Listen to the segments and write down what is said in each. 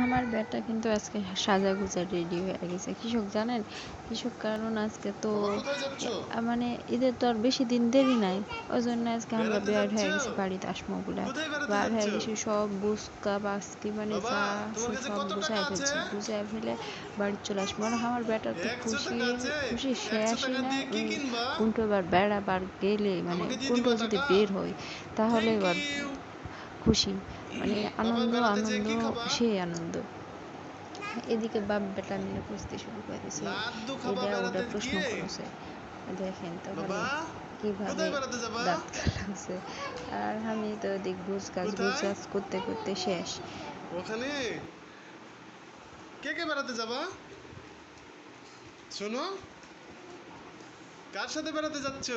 আমার বেটা কিন্তু আজকে সাজাগুজা রেডি হয়ে গেছে। কৃষক জানেন, কৃষক কারণ আজকে তো মানে ঈদের তো আর বেশি দিন দেরি নাই। ওই জন্য আজকে আমরা বের হয়ে গেছি বাড়িতে আসমো বলে। বার হয়ে গেছি, সব বুসকা বাসকি মানে যা আছে সব গুছাই ফেলছি। গুছাই ফেলে বাড়ি চলে আসবো। আর আমার বেটার তো খুশি খুশি শেষই নাই। কোনটো এবার বেড়াবার গেলে মানে কোনটো যদি বের হয় তাহলে এবার খুশি, মানে আনন্দ আনন্দ সেই আনন্দ। এদিকে বাপ বেটা মিলে খুঁজতে শুরু করে দিছে, এটা ওটা প্রশ্ন করেছে। দেখেন তাহলে কিভাবে দাঁত খেলাচ্ছে। আর আমি তো দেখ গুছ গাছ করতে করতে শেষ। ওখানে কে কে বেড়াতে যাবা? শোনো, কার সাথে বেড়াতে যাচ্ছ?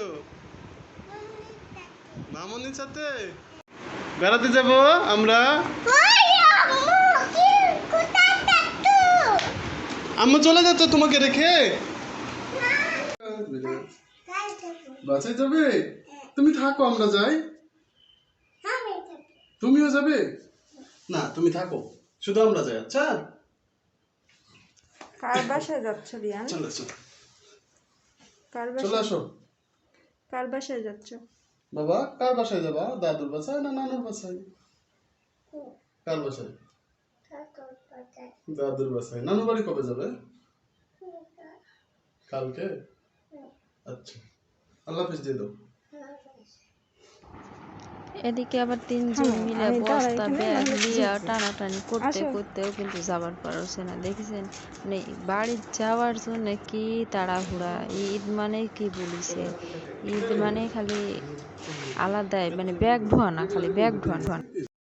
মামনির সাথে বেড়াতে যাব আমরা। আম্মু চলে যাচ্ছ তোমাকে রেখে? বাসায় যাবে? তুমি থাকো, আমরা যাই। তুমিও যাবে? না, তুমি থাকো, শুধু আমরা যাই। আচ্ছা, কার বাসায় যাচ্ছ রিয়ান? চলে আসো, কার চলে বাসায়? আসো। কার বাসায় যাচ্ছ? বাবা, কার বাসায় যাবা? দাদুর বাসায় না নানুর বাসায়? কার বাসায়? দাদুর বাসায়। নানু বাড়ি কবে যাবে? কালকে। আচ্ছা, আল্লাহ হাফিজ দিয়ে দাও। এদিকে আবার তিনজন মিলে বস্তা ব্যাগ লিয়া টানাটানি করতে করতেও কিন্তু যাবার পারছে না। দেখেছেন, মানে বাড়ি যাওয়ার জন্য কি তাড়াহুড়া। ঈদ মানে কি বলিছে, ঈদ মানে খালি আলাদাই, মানে ব্যাগ ধোয়া না, খালি ব্যাগ ধোয়া।